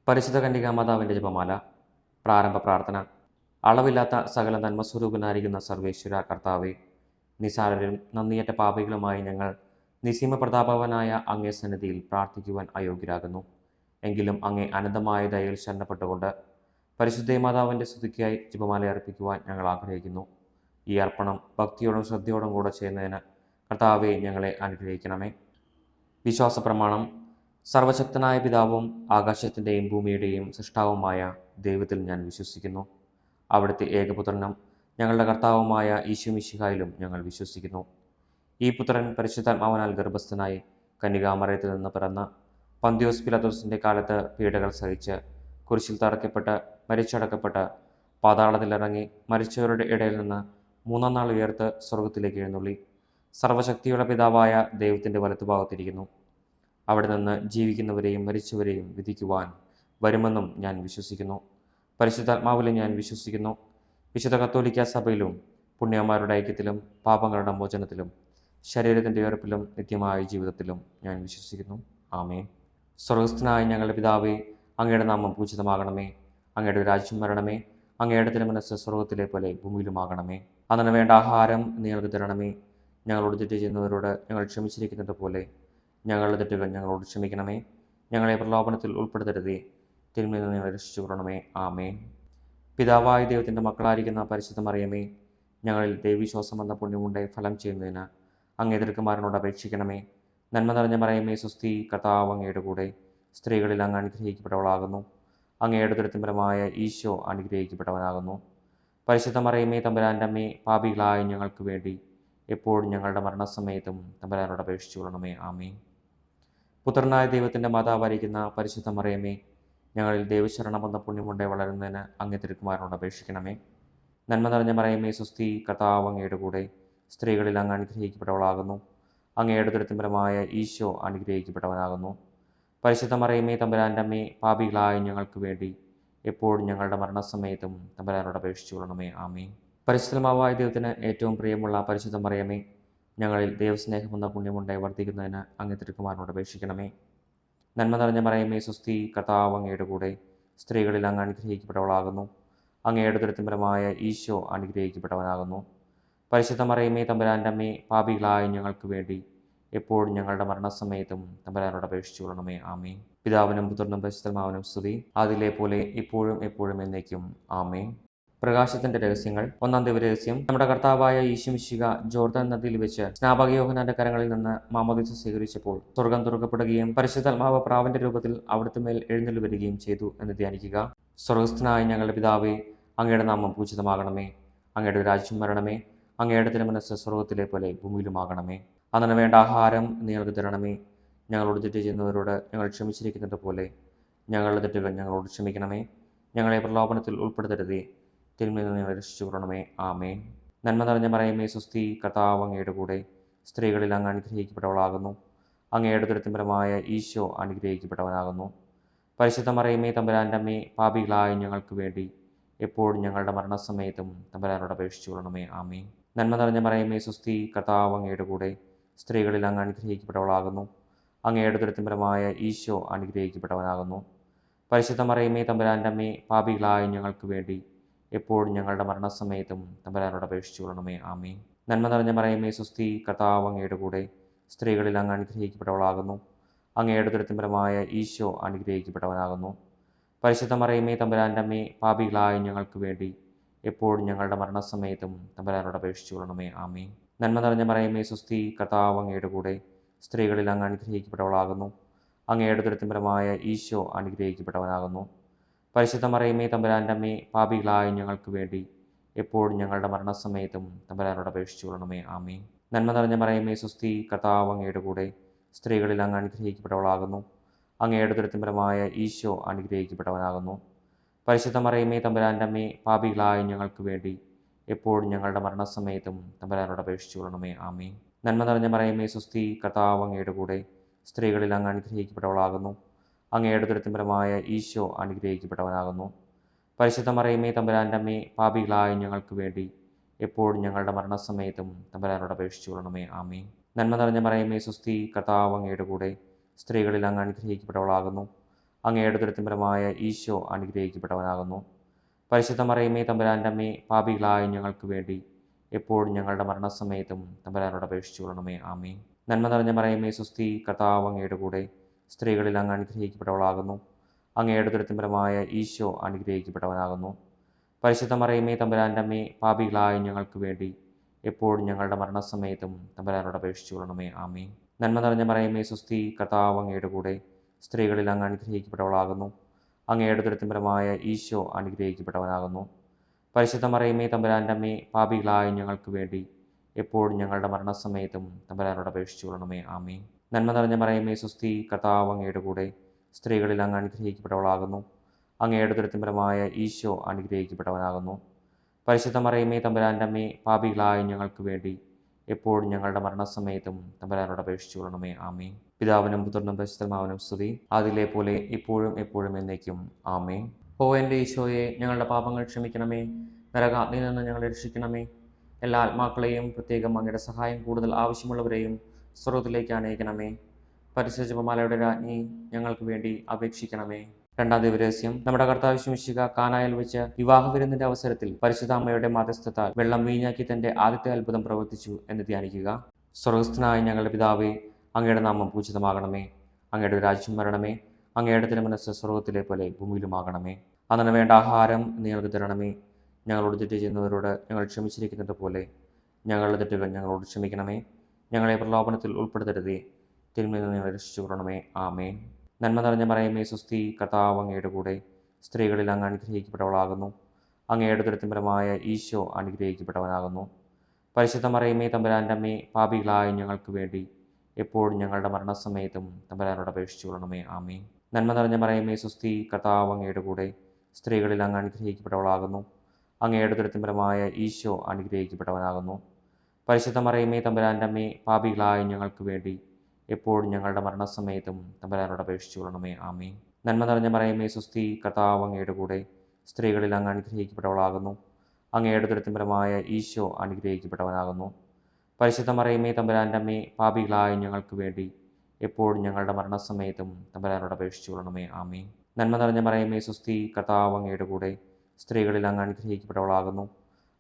പരിശുദ്ധ കന്യകാമാതാവിൻ്റെ ജപമാല. പ്രാരംഭ പ്രാർത്ഥന. അളവില്ലാത്ത സകല നന്മസ്വരൂപനായിരിക്കുന്ന സർവേശ്വര കർത്താവെ, നിസാരരും നന്ദിയേറ്റ പാപികളുമായി ഞങ്ങൾ നിസീമ പ്രതാപവനായ അങ്ങേ സന്നിധിയിൽ പ്രാർത്ഥിക്കുവാൻ അയോഗ്യരാകുന്നു. എങ്കിലും അങ്ങേ അനന്തമായ ദയയിൽ ശരണപ്പെട്ടുകൊണ്ട് പരിശുദ്ധ മാതാവിൻ്റെ സ്തുതിക്കായി ജപമാല അർപ്പിക്കുവാൻ ഞങ്ങൾ ആഗ്രഹിക്കുന്നു. ഈ അർപ്പണം ഭക്തിയോടും ശ്രദ്ധയോടും കൂടെ ചെയ്യുന്നതിന് കർത്താവെ ഞങ്ങളെ അനുഗ്രഹിക്കണമേ. വിശ്വാസ പ്രമാണം. സർവശക്തനായ പിതാവും ആകാശത്തിൻ്റെയും ഭൂമിയുടെയും സൃഷ്ടാവുമായ ദൈവത്തിൽ ഞാൻ വിശ്വസിക്കുന്നു. അവിടുത്തെ ഏകപുത്രനും ഞങ്ങളുടെ കർത്താവുമായ ഈശോ മിശിഹായിലും ഞങ്ങൾ വിശ്വസിക്കുന്നു. ഈ പുത്രൻ പരിശുദ്ധാത്മാവിനാൽ ഗർഭസ്ഥനായി കന്യകാമറിയത്തിൽ നിന്ന് പിറന്ന് പന്തിയോസ് പിലാത്തോസിൻ്റെ കാലത്ത് പീഡകൾ സഹിച്ച് കുരിശിൽ തറയ്ക്കപ്പെട്ട് മരിച്ചടക്കപ്പെട്ട് പാതാളത്തിലിറങ്ങി മരിച്ചവരുടെ ഇടയിൽ നിന്ന് മൂന്നാം നാൾ ഉയർത്ത് സ്വർഗത്തിലേക്ക് എഴുന്നള്ളി സർവശക്തിയുള്ള പിതാവായ ദൈവത്തിൻ്റെ വലത്തുഭാഗത്തിരിക്കുന്നു. അവിടെ നിന്ന് ജീവിക്കുന്നവരെയും മരിച്ചവരെയും വിധിക്കുവാൻ വരുമെന്നും ഞാൻ വിശ്വസിക്കുന്നു. പരിശുദ്ധാത്മാവിലും ഞാൻ വിശ്വസിക്കുന്നു. വിശുദ്ധ കത്തോലിക്ക സഭയിലും പുണ്യന്മാരുടെ ഐക്യത്തിലും പാപങ്ങളുടെ മോചനത്തിലും ശരീരത്തിൻ്റെ ഉയർപ്പിലും നിത്യമായ ജീവിതത്തിലും ഞാൻ വിശ്വസിക്കുന്നു. ആമേൻ. സ്വർഗസ്ഥനായ ഞങ്ങളുടെ പിതാവേ, അങ്ങയുടെ നാമം പൂജിതമാകണമേ. അങ്ങയുടെ രാജ്യം വരണമേ. അങ്ങയുടെ തിരുമനസ്സ് സ്വർഗത്തിലെ പോലെ ഭൂമിയിലുമാകണമേ. അന്നു വേണ്ട ആഹാരം നിങ്ങൾക്ക് തരണമേ. ഞങ്ങളോട് തെറ്റ് ചെയ്യുന്നവരോട് ഞങ്ങൾ ക്ഷമിച്ചിരിക്കുന്നത് പോലെ ഞങ്ങളുടെ തെറ്റുകൾ ഞങ്ങളോട് ക്ഷമിക്കണമേ. ഞങ്ങളെ പ്രലോഭനത്തിൽ ഉൾപ്പെടുത്തരുതേ, തിന്മയിൽ നിന്ന് ഞങ്ങളെ രക്ഷിച്ചു കൊള്ളണമേ. ആമേൻ. പിതാവായ ദൈവത്തിൻ്റെ മക്കളായിരിക്കുന്ന പരിശുദ്ധ മറിയമേ, ഞങ്ങളിൽ ദൈവവിശ്വാസം എന്ന പുണ്യമുണ്ടായി ഫലം ചെയ്യുന്നതിന് അങ്ങേ തിരുക്കുമാരനോട് അപേക്ഷിക്കണമേ. നന്മ നിറഞ്ഞ മറിയമേ, സ്വസ്തി, കർത്താവ് അങ്ങയുടെ കൂടെ സ്ത്രീകളിൽ അങ്ങ് അനുഗ്രഹിക്കപ്പെട്ടവളാകുന്നു. അങ്ങയുടെ ദുരിതപരമായ ഈശോ അനുഗ്രഹിക്കപ്പെട്ടവനാകുന്നു. പരിശുദ്ധ മറിയമേ, തമ്പുരാൻ്റെ അമ്മേ, പാപികളായ ഞങ്ങൾക്ക് വേണ്ടി എപ്പോഴും ഞങ്ങളുടെ മരണസമയത്തും തമ്പുരാനോട് അപേക്ഷിച്ചു കൊള്ളണമേ. ആമേൻ. പുത്രനായ ദൈവത്തിൻ്റെ മാതാവായിരിക്കുന്ന പരിശുദ്ധ മറിയമേ, ഞങ്ങളിൽ ദൈവശരണം എന്ന പുണ്യമുണ്ടായി വളരുന്നതിന് അങ്ങേ തിരുക്കുമാരനോട് അപേക്ഷിക്കണമേ. നന്മ നിറഞ്ഞ മറിയമേ, സ്വസ്തി, കർത്താവ് അങ്ങയുടെ കൂടെ സ്ത്രീകളിൽ അങ്ങ് അനുഗ്രഹിക്കപ്പെട്ടവളാകുന്നു. അങ്ങയുടെ ദുരിതപരമായ ഈശോ അനുഗ്രഹിക്കപ്പെട്ടവനാകുന്നു. പരിശുദ്ധ മറിയമേ, തമ്പുരാൻ്റെ അമ്മേ, പാപികളായ ഞങ്ങൾക്ക് വേണ്ടി എപ്പോഴും ഞങ്ങളുടെ മരണസമയത്തും തമ്പുരാനോട് അപേക്ഷിച്ചു കൊള്ളണമേ. ആമേൻ. പരിശുദ്ധമാവായ ദൈവത്തിന് ഏറ്റവും പ്രിയമുള്ള പരിശുദ്ധ മറിയമേ, ഞങ്ങളിൽ ദൈവസ്നേഹമെന്ന പുണ്യമുണ്ടായി വർദ്ധിക്കുന്നതിന് അങ്ങേ തിരുക്കുമാരനോട് അപേക്ഷിക്കണമേ. നന്മ നിറഞ്ഞ മറിയമേ, സ്വസ്തി, കർത്താവ് അങ്ങയുടെ കൂടെ സ്ത്രീകളിൽ അങ്ങ് അനുഗ്രഹിക്കപ്പെട്ടവളാകുന്നു. അങ്ങയുടെ ദുരിതപരമായ ഈശോ അനുഗ്രഹിക്കപ്പെട്ടവനാകുന്നു. പരിശുദ്ധ മറിയമേ, തമ്പുരാൻ്റെ അമ്മേ, പാപികളായ ഞങ്ങൾക്ക് വേണ്ടി എപ്പോഴും ഞങ്ങളുടെ മരണസമയത്തും തമ്പുരാനോട് അപേക്ഷിച്ചു കൊള്ളണമേ. ആമേൻ. പിതാവിനും പുത്രനും പരിശുദ്ധമാവനും സ്തുതി, അതിലെ പോലെ ഇപ്പോഴും എപ്പോഴും എന്നേക്കും. ആമേൻ. പ്രകാശത്തിന്റെ രഹസ്യങ്ങൾ. ഒന്നാം ദിവരഹസ്യം. നമ്മുടെ കർത്താവായ ഈശോ മിശിഹ ജോർദാൻ നദിയിൽ വെച്ച് സ്നാപക യോഹന്നാന്റെ കരങ്ങളിൽ നിന്ന് മാമോദീസ സ്വീകരിച്ചപ്പോൾ സ്വർഗം തുറക്കപ്പെടുകയും പരിശുദ്ധാത്മാവ് പ്രാവിന്റെ രൂപത്തിൽ അവിടുത്തെ മേൽ എഴുന്നള്ളി വരികയും ചെയ്തു എന്ന് ധ്യാനിക്കുക. സ്വർഗസ്ഥനായ ഞങ്ങളുടെ പിതാവേ, അങ്ങയുടെ നാമം പൂജിതമാകണമേ. അങ്ങയുടെ രാജ്യം വരണമേ. അങ്ങയുടെ തിരുമനസ്സ് സ്വർഗത്തിലെ പോലെ ഭൂമിയിലുമാകണമേ. അന്നു വേണ്ട ആഹാരം നിങ്ങൾക്ക് തരണമേ. ഞങ്ങളോട് തെറ്റ് ചെയ്യുന്നവരോട് ഞങ്ങൾ ക്ഷമിച്ചിരിക്കുന്നത് പോലെ ഞങ്ങളുടെ തെറ്റുകൾ ഞങ്ങളോട് ക്ഷമിക്കണമേ. ഞങ്ങളെ പ്രലോഭനത്തിൽ ഉൾപ്പെടുത്തരുതേ, തിന്മയിൽ നിന്ന് ഞങ്ങളെ രക്ഷിച്ചു കൊള്ളണമേ. ആമേൻ. നന്മ നിറഞ്ഞ മറിയമേ, സ്വസ്തി, കർത്താവ് അങ്ങയുടെ കൂടെ സ്ത്രീകളിൽ അങ്ങ് അനുഗ്രഹിക്കപ്പെട്ടവളാകുന്നു. അങ്ങയുടെ ദുരിതപരമായ ഈശോ അനുഗ്രഹിക്കപ്പെട്ടവനാകുന്നു. പരിശുദ്ധ മറിയമേ, തമ്പുരാൻ്റെ അമ്മേ, പാപികളായ ഞങ്ങൾക്ക് വേണ്ടി എപ്പോഴും ഞങ്ങളുടെ മരണസമയത്തും തമ്പുരാനോട് അപേക്ഷിച്ചു കൊള്ളണമേ. ആമേൻ. നന്മ നിറഞ്ഞ മറിയമേ, സ്വസ്തി, കർത്താവ് അങ്ങയുടെ കൂടെ സ്ത്രീകളിൽ അങ്ങ് അനുഗ്രഹിക്കപ്പെട്ടവളാകുന്നു. അങ്ങയുടെ ദുരിതപരമായ ഈശോ അനുഗ്രഹിക്കപ്പെട്ടവനാകുന്നു. പരിശുദ്ധ മറിയമേ, തമ്പുരാൻ്റെ അമ്മേ, പാപികളായ ഞങ്ങൾക്ക് വേണ്ടി എപ്പോഴും ഞങ്ങളുടെ മരണസമയത്തും തമ്പുരാനോട് അപേക്ഷിച്ചു കൊള്ളണമേ. ആമേൻ. നന്മ നിറഞ്ഞ മറിയമേ, സ്വസ്തി, കർത്താവ് അങ്ങയുടെ കൂടെ സ്ത്രീകളിൽ അങ്ങ് അനുഗ്രഹിക്കപ്പെട്ടവളാകുന്നു. അങ്ങയുടെ ദുരിതപരമായ ഈശോ അനുഗ്രഹിക്കപ്പെട്ടവനാകുന്നു. പരിശുദ്ധ മറിയമേ, തമ്പുരാൻ്റെ അമ്മേ, പാപികളായ ഞങ്ങൾക്ക് വേണ്ടി എപ്പോഴും ഞങ്ങളുടെ മരണസമയത്തും തമ്പുരാനോട് അപേക്ഷിച്ചു കൊള്ളണമേ. ആമേൻ. നന്മ നിറഞ്ഞ മറിയമേ, സ്വസ്തി, കർത്താവ് അങ്ങയുടെ കൂടെ സ്ത്രീകളിൽ അങ്ങ് അനുഗ്രഹിക്കപ്പെട്ടവളാകുന്നു. അങ്ങയുടെ ദുരിതപരമായ ഈശോ അനുഗ്രഹിക്കപ്പെട്ടവനാകുന്നു. പരിശുദ്ധ മറിയമേ, തമ്പുരാൻ്റെ അമ്മേ, പാപികളായ ഞങ്ങൾക്ക് വേണ്ടി എപ്പോഴും ഞങ്ങളുടെ മരണസമയത്തും തമ്പുരാനോട് അപേക്ഷിച്ചു കൊള്ളണമേ. ആമേൻ. നന്മ നിറഞ്ഞ മറിയമേ, സ്വസ്തി, കർത്താവ് അങ്ങയുടെ കൂടെ സ്ത്രീകളിൽ അങ്ങ് അനുഗ്രഹിക്കപ്പെട്ടവളാകുന്നു. അങ്ങയുടെ ദുരിതപരമായ ഈശോ അനുഗ്രഹിക്കപ്പെട്ടവനാകുന്നു. പരിശുദ്ധ മറിയമേ, തമ്പുരാൻ്റെ അമ്മേ, പാപികളായ ഞങ്ങൾക്ക് വേണ്ടി എപ്പോഴും ഞങ്ങളുടെ മരണസമയത്തും തമ്പുരാനോട് അപേക്ഷിച്ചു കൊള്ളണമേ. ആമേൻ. നന്മ നിറഞ്ഞ മറിയമേ, സ്വസ്തി, കർത്താവ് അങ്ങയുടെ കൂടെ സ്ത്രീകളിൽ അങ്ങ് അനുഗ്രഹിക്കപ്പെട്ടവളാകുന്നു. അങ്ങയുടെ ദുരിതപരമായ ഈശോ അനുഗ്രഹിക്കപ്പെട്ടവനാകുന്നു. പരിശുദ്ധ മറിയമേ, തമ്പുരാൻ്റെ അമ്മേ, പാപികളായ ഞങ്ങൾക്ക് വേണ്ടി എപ്പോഴും ഞങ്ങളുടെ മരണസമയത്തും തമ്പുരാനോട് അപേക്ഷിച്ചു കൊള്ളണമേ. ആമേൻ. നന്മ നിറഞ്ഞ മറിയമേ, സ്വസ്തി, കർത്താവ് അങ്ങയുടെ കൂടെ സ്ത്രീകളിൽ അങ്ങ് അനുഗ്രഹിക്കപ്പെട്ടവളാകുന്നു. അങ്ങയുടെ ദുരിതപരമായ ഈശോ അനുഗ്രഹിക്കപ്പെട്ടവനാകുന്നു. പരിശുദ്ധ മറിയമേ തമ്പുരാൻ്റെ അമ്മേ, പാപികളായ ഞങ്ങൾക്ക് വേണ്ടി എപ്പോഴും ഞങ്ങളുടെ മരണസമയത്തും തമ്പുരാനോട് അപേക്ഷിച്ചു കൊള്ളണമേ. ആമേൻ. നന്മ നിറഞ്ഞ മറിയമേ സ്വസ്തി, കർത്താവ് അങ്ങയുടെ കൂടെ സ്ത്രീകളിൽ അങ്ങ് അനുഗ്രഹിക്കപ്പെട്ടവളാകുന്നു. അങ്ങയുടെ ദുരിതപരമായ ഈശോ അനുഗ്രഹിക്കപ്പെട്ടവനാകുന്നു. പരിശുദ്ധ മറിയമേ തമ്പുരാൻ്റെ അമ്മേ, പാപികളായ ഞങ്ങൾക്ക് വേണ്ടി എപ്പോഴും ഞങ്ങളുടെ മരണസമയത്തും തമ്പുരാനോട് അപേക്ഷിച്ചു കൊള്ളണമേ. ആമേൻ. നന്മ നിറഞ്ഞ മറിയമേ സ്വസ്തി, കർത്താവ് അങ്ങയുടെ കൂടെ സ്ത്രീകളിൽ അങ്ങ് അനുഗ്രഹിക്കപ്പെട്ടവളാകുന്നു. അങ്ങയുടെ ദുരിതപരമായ ഈശോ അനുഗ്രഹിക്കപ്പെട്ടവനാകുന്നു. പരിശുദ്ധ മറിയമേ തമ്പുരാൻ്റെ അമ്മേ, പാപികളായ ഞങ്ങൾക്ക് വേണ്ടി എപ്പോഴും ഞങ്ങളുടെ മരണസമയത്തും തമ്പുരാനോട് അപേക്ഷിച്ചു കൊള്ളണമേ. ആമേൻ. നന്മ നിറഞ്ഞ മറിയമേ സ്വസ്തി, കർത്താവ് അങ്ങയുടെ കൂടെ സ്ത്രീകളിൽ അങ്ങ് അനുഗ്രഹിക്കപ്പെട്ടവളാകുന്നു. അങ്ങയുടെ ദുരിതപരമായ ഈശോ അനുഗ്രഹിക്കപ്പെട്ടവനാകുന്നു. പരിശുദ്ധ മറിയമേ തമ്പുരാൻ്റെ അമ്മേ, പാപികളായ ഞങ്ങൾക്ക് വേണ്ടി എപ്പോഴും ഞങ്ങളുടെ മരണസമയത്തും തമ്പുരാനോട് അപേക്ഷിച്ചു കൊള്ളണമേ. ആമേൻ. പിതാവിനും പുത്രനും പരിശുദ്ധാത്മാവിനും സ്തുതി, അതിലെ പോലെ ഇപ്പോഴും എപ്പോഴും എന്നേക്കും. ആമേൻ. ഓ എൻ്റെ ഈശോയെ, ഞങ്ങളുടെ പാപങ്ങൾ ക്ഷമിക്കണമേ, നരകാഗ്നിയിൽ നിന്ന് ഞങ്ങളെ രക്ഷിക്കണമേ. എല്ലാ ആത്മാക്കളെയും, പ്രത്യേകം അങ്ങയുടെ സഹായം കൂടുതൽ ആവശ്യമുള്ളവരെയും സ്വർഗ്ഗത്തിലേക്ക് അനയിക്കണമേ. പരിശുദ്ധ ജപമാലയുടെ രാജ്ഞി, ഞങ്ങൾക്ക് വേണ്ടി അപേക്ഷിക്കണമേ. രണ്ടാം ദിവരഹസ്യം. നമ്മുടെ കർത്താവ് യേശു കാനായിൽ വെച്ച് വിവാഹ വിരുന്നിന്റെ അവസരത്തിൽ പരിശുദ്ധ അമ്മയുടെ മധ്യസ്ഥത്താൽ വെള്ളം വീഞ്ഞാക്കി തന്റെ ആദ്യത്തെ അത്ഭുതം പ്രവർത്തിച്ചു എന്ന് ധ്യാനിക്കുക. സ്വർഗസ്ഥനായ ഞങ്ങളുടെ പിതാവേ, അങ്ങയുടെ നാമം പൂജിതമാകണമേ. അങ്ങയുടെ രാജ്യം വരണമേ. അങ്ങയുടെ തിരുമനസ്സ് സ്വർഗത്തിലെ പോലെ ഭൂമിയിലുമാകണമേ. അന്നു വേണ്ട ആഹാരം നിങ്ങൾക്ക് തരണമേ. ഞങ്ങളോട് തെറ്റ് ചെയ്യുന്നവരോട് ഞങ്ങൾ ക്ഷമിച്ചിരിക്കുന്നത് പോലെ ഞങ്ങളുടെ തെറ്റുകൾ ഞങ്ങളോട് ക്ഷമിക്കണമേ. ഞങ്ങളെ പ്രലോഭനത്തിൽ ഉൾപ്പെടുത്തരുതേ, തിന്മയിൽ നിന്ന് ഞങ്ങളെ രക്ഷിച്ചു കൊള്ളണമേ. ആമേൻ. നന്മ നിറഞ്ഞ മറിയമേ സ്വസ്തി, കർത്താവ് അങ്ങയുടെ കൂടെ സ്ത്രീകളിൽ അങ്ങ് അനുഗ്രഹിക്കപ്പെട്ടവളാകുന്നു. അങ്ങയുടെ ദുരിതപരമായ ഈശോ അനുഗ്രഹിക്കപ്പെട്ടവനാകുന്നു. പരിശുദ്ധ മറിയമേ തമ്പുരാൻ്റെ അമ്മേ, പാപികളായ ഞങ്ങൾക്ക് വേണ്ടി എപ്പോഴും ഞങ്ങളുടെ മരണസമയത്തും തമ്പുരാനോട് അപേക്ഷിച്ചു കൊള്ളണമേ. ആമേൻ. നന്മ നിറഞ്ഞ മറിയമേ സ്വസ്തി, കർത്താവ് അങ്ങയുടെ കൂടെ സ്ത്രീകളിൽ അങ്ങ് അനുഗ്രഹിക്കപ്പെട്ടവളാകുന്നു. അങ്ങയുടെ ദുരിതപരമായ ഈശോ അനുഗ്രഹിക്കപ്പെട്ടവനാകുന്നു. പരിശുദ്ധ മറിയമേ തമ്പുരാൻ്റെ അമ്മേ, പാപികളായ ഞങ്ങൾക്ക് വേണ്ടി എപ്പോഴും ഞങ്ങളുടെ മരണസമയത്തും തമ്പുരാനോട് അപേക്ഷിച്ചു കൊള്ളണമേ. ആമേൻ. നന്മ നിറഞ്ഞ മറിയമേ സ്വസ്തി, കർത്താവ് അങ്ങയുടെ കൂടെ സ്ത്രീകളിൽ അങ്ങ് അനുഗ്രഹിക്കപ്പെട്ടവളാകുന്നു. അങ്ങയുടെ ദുരിതപരമായ ഈശോ അനുഗ്രഹിക്കപ്പെട്ടവനാകുന്നു. പരിശുദ്ധ മറിയമേ തമ്പുരാൻ്റെ അമ്മേ, പാപികളായ ഞങ്ങൾക്ക് വേണ്ടി എപ്പോഴും ഞങ്ങളുടെ മരണസമയത്തും തമ്പുരാനോട് അപേക്ഷിച്ചു കൊള്ളണമേ. ആമേൻ. നന്മ നിറഞ്ഞ മറിയമേ സ്വസ്തി, കർത്താവ് അങ്ങയുടെ കൂടെ സ്ത്രീകളിൽ അങ്ങ് അനുഗ്രഹിക്കപ്പെട്ടവളാകുന്നു.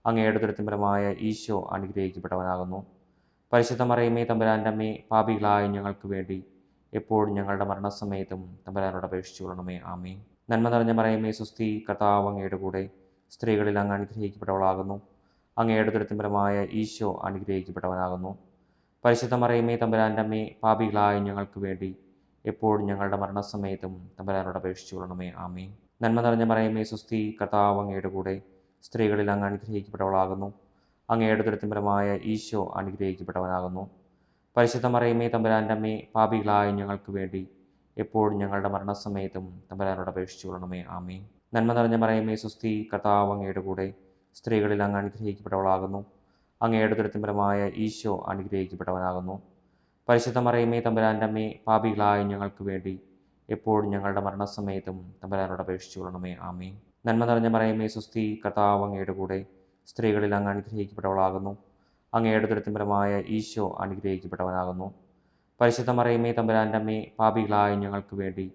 അങ്ങയുടെ ദുരിതപരമായ ഈശോ അനുഗ്രഹിക്കപ്പെട്ടവനാകുന്നു. പരിശുദ്ധ മറിയമേ തമ്പുരാൻ്റെ അമ്മേ, പാപികളായ ഞങ്ങൾക്ക് വേണ്ടി എപ്പോഴും ഞങ്ങളുടെ മരണസമയത്തും തമ്പുരാനോട് അപേക്ഷിച്ചു കൊള്ളണമേ. ആമേൻ. നന്മ നിറഞ്ഞ മറിയമേ സ്വസ്തി, കർത്താവ് അങ്ങയുടെ കൂടെ സ്ത്രീകളിൽ അങ്ങ് അനുഗ്രഹിക്കപ്പെട്ടവളാകുന്നു. അങ്ങയുടെ ദുരിതപരമായ ഈശോ അനുഗ്രഹിക്കപ്പെട്ടവനാകുന്നു. പരിശുദ്ധ മറിയമേ തമ്പുരാൻ്റെ അമ്മേ, പാപികളായ ഞങ്ങൾക്ക് വേണ്ടി എപ്പോഴും ഞങ്ങളുടെ മരണസമയത്തും തമ്പുരാനോട് അപേക്ഷിച്ചു കൊള്ളണമേ. ആമേൻ. നന്മ നിറഞ്ഞ മറിയമേ സ്വസ്തി, കർത്താവ് അങ്ങയുടെ കൂടെ സ്ത്രീകളിൽ അങ്ങ് അനുഗ്രഹിക്കപ്പെട്ടവളാകുന്നു. അങ്ങയുടെ ദുരിതപരമായ ഈശോ അനുഗ്രഹിക്കപ്പെട്ടവനാകുന്നു. പരിശുദ്ധ മറിയമേ തമ്പുരാൻ്റെ അമ്മേ, പാപികളായ ഞങ്ങൾക്ക് വേണ്ടി എപ്പോഴും ഞങ്ങളുടെ മരണസമയത്തും തമ്പുരാനോട് അപേക്ഷിച്ചു കൊള്ളണമേ. ആമേൻ. നന്മ നിറഞ്ഞ മറിയമേ സ്വസ്തി, കർത്താവ് അങ്ങയുടെ കൂടെ സ്ത്രീകളിൽ അങ്ങ് അനുഗ്രഹിക്കപ്പെട്ടവളാകുന്നു. അങ്ങയുടെ ദുരിതപരമായ ഈശോ അനുഗ്രഹിക്കപ്പെട്ടവനാകുന്നു. പരിശുദ്ധ മറിയമേ തമ്പുരാൻ്റെ അമ്മേ, പാപികളായ ഞങ്ങൾക്ക് വേണ്ടി എപ്പോഴും ഞങ്ങളുടെ മരണസമയത്തും തമ്പുരാനോട് അപേക്ഷിച്ചു കൊള്ളണമേ. ആമേൻ. നന്മ നിറഞ്ഞ മറിയമേ സ്വസ്തി, കർത്താവ് അങ്ങയുടെ കൂടെ സ്ത്രീകളിൽ അങ്ങ് അനുഗ്രഹിക്കപ്പെട്ടവളാകുന്നു. അങ്ങയുടെ ദുരിതപരമായ ഈശോ അനുഗ്രഹിക്കപ്പെട്ടവനാകുന്നു. പരിശുദ്ധ മറിയമേ തമ്പുരാൻ്റെ അമ്മേ, പാപികളായ ഞങ്ങൾക്ക് വേണ്ടി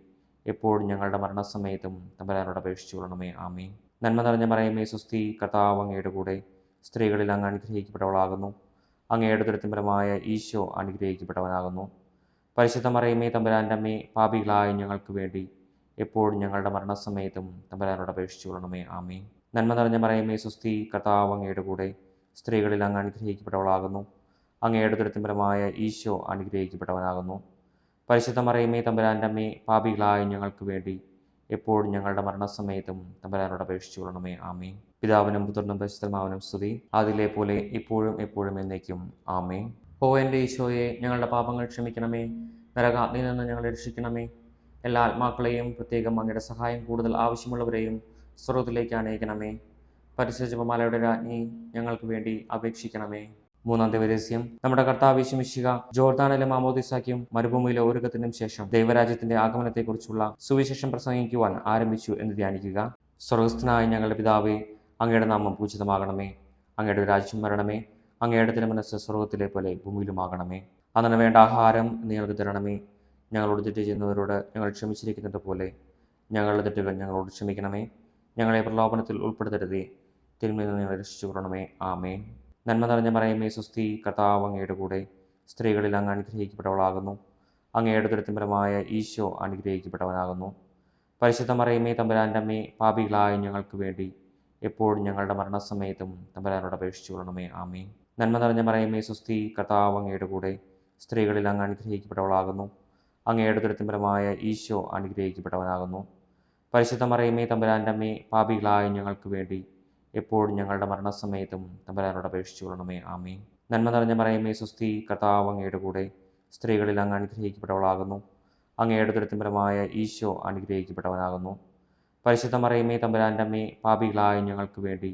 എപ്പോഴും ഞങ്ങളുടെ മരണസമയത്തും തമ്പുരാനോട് അപേക്ഷിച്ചു കൊള്ളണമേ. ആമേൻ. നന്മ നിറഞ്ഞ മറിയമേ സ്വസ്തി, കർത്താവ് അങ്ങയുടെ കൂടെ സ്ത്രീകളിൽ അങ്ങ് അനുഗ്രഹിക്കപ്പെട്ടവളാകുന്നു. അങ്ങയുടെ ദുരിതപരമായ ഈശോ അനുഗ്രഹിക്കപ്പെട്ടവനാകുന്നു. പരിശുദ്ധ മറിയമേ തമ്പുരാൻ്റെ അമ്മേ, പാപികളായ ഞങ്ങൾക്ക് വേണ്ടി എപ്പോഴും ഞങ്ങളുടെ മരണസമയത്തും തമ്പുരാനോട് അപേക്ഷിച്ചു കൊള്ളണമേ. ആമേൻ. നന്മ നിറഞ്ഞ മറിയമേ സ്വസ്തി, കർത്താവ് അങ്ങയുടെ കൂടെ സ്ത്രീകളിൽ അങ്ങ് അനുഗ്രഹിക്കപ്പെട്ടവളാകുന്നു. അങ്ങയുടെ ദുരിതപരമായ ഈശോ അനുഗ്രഹിക്കപ്പെട്ടവനാകുന്നു. പരിശുദ്ധ മറിയമേ തമ്പുരാൻ്റെ അമ്മേ, പാപികളായ ഞങ്ങൾക്ക് വേണ്ടി എപ്പോഴും ഞങ്ങളുടെ മരണസമയത്തും തമ്പുരാനോട് അപേക്ഷിച്ചു കൊള്ളണമേ. ആമേൻ. പിതാവിനും പുത്രനും പരിശുദ്ധാത്മാവിനും സ്തുതി, അതിലെ പോലെ ഇപ്പോഴും എപ്പോഴും എന്നേക്കും. ആമേൻ. ഓ എൻ്റെ ഈശോയെ, ഞങ്ങളുടെ പാപങ്ങൾ ക്ഷമിക്കണമേ, നരകാഗ്നിയിൽ നിന്ന് ഞങ്ങളെ രക്ഷിക്കണമേ. എല്ലാ ആത്മാക്കളെയും, പ്രത്യേകം അങ്ങയുടെ സഹായം കൂടുതൽ ആവശ്യമുള്ളവരെയും സ്വർഗ്ഗത്തിലേക്ക് അനയിക്കണമേ. പരിശുദ്ധ ജപമാലയുടെ രാജ്ഞി, ഞങ്ങൾക്ക് വേണ്ടി അപേക്ഷിക്കണമേ. മൂന്നാം ദിവരഹസ്യം. നമ്മുടെ കർത്താവ് യേശു മിശിഹ ജോർദാനിലെ മാമോദിസായ്ക്കും മരുഭൂമിയിലെ ഒരുക്കത്തിനും ശേഷം ദൈവരാജ്യത്തിന്റെ ആഗമനത്തെക്കുറിച്ചുള്ള സുവിശേഷം പ്രസംഗിക്കുവാൻ ആരംഭിച്ചു എന്ന് ധ്യാനിക്കുക. സ്വർഗസ്ഥനായ ഞങ്ങളുടെ പിതാവേ, അങ്ങയുടെ നാമം പൂജിതമാകണമേ. അങ്ങയുടെ രാജ്യം വരണമേ. അങ്ങയുടെ തിരുമനസ്സ് സ്വർഗ്ഗത്തിലെ പോലെ ഭൂമിയിലുമാകണമേ. അന്നു വേണ്ട ആഹാരം നിങ്ങൾക്ക് തരണമേ. ഞങ്ങളോട് തെറ്റ് ചെയ്യുന്നവരോട് ഞങ്ങൾ ക്ഷമിച്ചിരിക്കുന്നത് പോലെ ഞങ്ങളുടെ തെറ്റുകൾ ഞങ്ങളോട് ക്ഷമിക്കണമേ. ഞങ്ങളെ പ്രലോഭനത്തിൽ ഉൾപ്പെടുത്തരുതേ, തിന്മയിൽ നിന്ന് ഞങ്ങളെ രക്ഷിച്ചുകൊള്ളണമേ. ആമേൻ. നന്മ നിറഞ്ഞ മറിയമേ സ്വസ്തി, കർത്താവ് അങ്ങയുടെ കൂടെ സ്ത്രീകളിൽ അങ്ങ് അനുഗ്രഹിക്കപ്പെട്ടവളാകുന്നു. അങ്ങയുടെ ഉദരത്തിൻ ഫലമായ ഈശോ അനുഗ്രഹിക്കപ്പെട്ടവനാകുന്നു. പരിശുദ്ധ മറിയമേ തമ്പുരാൻ്റെ അമ്മേ, പാപികളായ ഞങ്ങൾക്ക് വേണ്ടി എപ്പോഴും ഞങ്ങളുടെ മരണസമയത്തും തമ്പുരാനോട് അപേക്ഷിച്ചുകൊള്ളണമേ. ആമേൻ. നന്മ നിറഞ്ഞ മറിയമേ സ്വസ്തി, കർത്താവ് അങ്ങയുടെ കൂടെ സ്ത്രീകളിൽ അങ്ങ് അനുഗ്രഹിക്കപ്പെട്ടവളാകുന്നു. അങ്ങയുടെ ഉദരത്തിൻ ഫലമായ ഈശോ അനുഗ്രഹിക്കപ്പെട്ടവനാകുന്നു. പരിശുദ്ധ മറിയമേ തമ്പുരാൻ്റെ അമ്മേ, പാപികളായ ഞങ്ങൾക്ക് വേണ്ടി എപ്പോഴും ഞങ്ങളുടെ മരണസമയത്തും തമ്പുരാനോട് അപേക്ഷിച്ചുകൊള്ളണമേ. ആമേൻ. നന്മ നിറഞ്ഞ മറിയമേ സ്വസ്തി, കർത്താവ് അങ്ങയുടെ കൂടെ സ്ത്രീകളിൽ അങ്ങ് അനുഗ്രഹിക്കപ്പെട്ടവളാകുന്നു. അങ്ങയുടെ ഉദരത്തിൻ ഫലമായ ഈശോ അനുഗ്രഹിക്കപ്പെട്ടവനാകുന്നു. പരിശുദ്ധ മറിയമേ തമ്പുരാൻ്റെ അമ്മേ, പാപികളായ ഞങ്ങൾക്ക് വേണ്ടി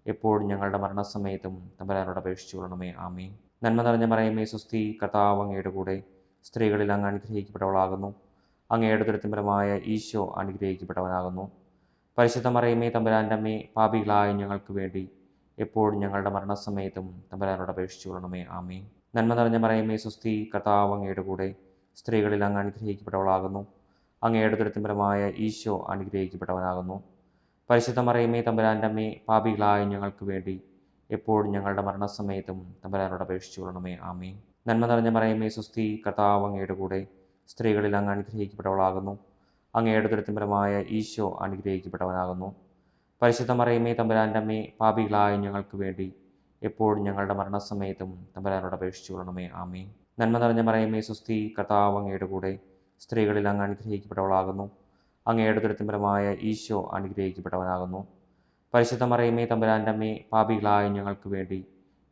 എപ്പോഴും ഞങ്ങളുടെ മരണസമയത്തും തമ്പുരാനോട് അപേക്ഷിച്ചുകൊള്ളണമേ. ആമേൻ. നന്മ നിറഞ്ഞ മറിയമേ സ്വസ്തി, കർത്താവ് അങ്ങയുടെ കൂടെ സ്ത്രീകളിൽ അങ്ങ് അനുഗ്രഹിക്കപ്പെട്ടവളാകുന്നു. അങ്ങയുടെ ഉദരത്തിൻ ഫലമായ ഈശോ അനുഗ്രഹിക്കപ്പെട്ടവനാകുന്നു. പരിശുദ്ധ മറിയമേ തമ്പുരാൻ്റെ അമ്മേ, പാപികളായ ഞങ്ങൾക്ക് വേണ്ടി എപ്പോഴും ഞങ്ങളുടെ മരണസമയത്തും തമ്പുരാനോട് അപേക്ഷിച്ചുകൊള്ളണമേ. ആമേൻ. നന്മ നിറഞ്ഞ മറിയമേ സ്വസ്തി, കർത്താവ് അങ്ങയുടെ കൂടെ സ്ത്രീകളിൽ അങ്ങ് അനുഗ്രഹിക്കപ്പെട്ടവളാകുന്നു. അങ്ങയുടെ ഉദരത്തിൻ ഫലമായ ഈശോ അനുഗ്രഹിക്കപ്പെട്ടവനാകുന്നു. പരിശുദ്ധ മറിയമേ തമ്പുരാൻ്റെ അമ്മേ, പാപികളായ ഞങ്ങൾക്ക് വേണ്ടി എപ്പോഴും ഞങ്ങളുടെ മരണസമയത്തും തമ്പുരാനോട് അപേക്ഷിച്ചുകൊള്ളണമേ. ആമേൻ. നന്മ നിറഞ്ഞ മറിയമേ സ്വസ്തി, കർത്താവ് അങ്ങയുടെ കൂടെ സ്ത്രീകളിൽ അങ്ങ് അനുഗ്രഹിക്കപ്പെട്ടവളാകുന്നു. അങ്ങയുടെ ഉദരത്തിൻ ഫലമായ ഈശോ അനുഗ്രഹിക്കപ്പെട്ടവനാകുന്നു. പരിശുദ്ധ മറിയമേ തമ്പുരാൻ്റെ അമ്മേ, പാപികളായ ഞങ്ങൾക്ക് വേണ്ടി എപ്പോഴും ഞങ്ങളുടെ മരണസമയത്തും തമ്പുരാനോട് അപേക്ഷിച്ചുകൊള്ളണമേ. ആമേൻ. നന്മ നിറഞ്ഞ മറിയമേ സ്വസ്തി, കർത്താവ് അങ്ങയുടെ കൂടെ സ്ത്രീകളിൽ അങ്ങ് അനുഗ്രഹിക്കപ്പെട്ടവളാകുന്നു. അങ്ങയുടെ ഉദരത്തിൻ ഫലമായ ഈശോ അനുഗ്രഹിക്കപ്പെട്ടവനാകുന്നു. പരിശുദ്ധ മറിയമേ തമ്പുരാൻ്റെ അമ്മേ, പാപികളായ ഞങ്ങൾക്ക് വേണ്ടി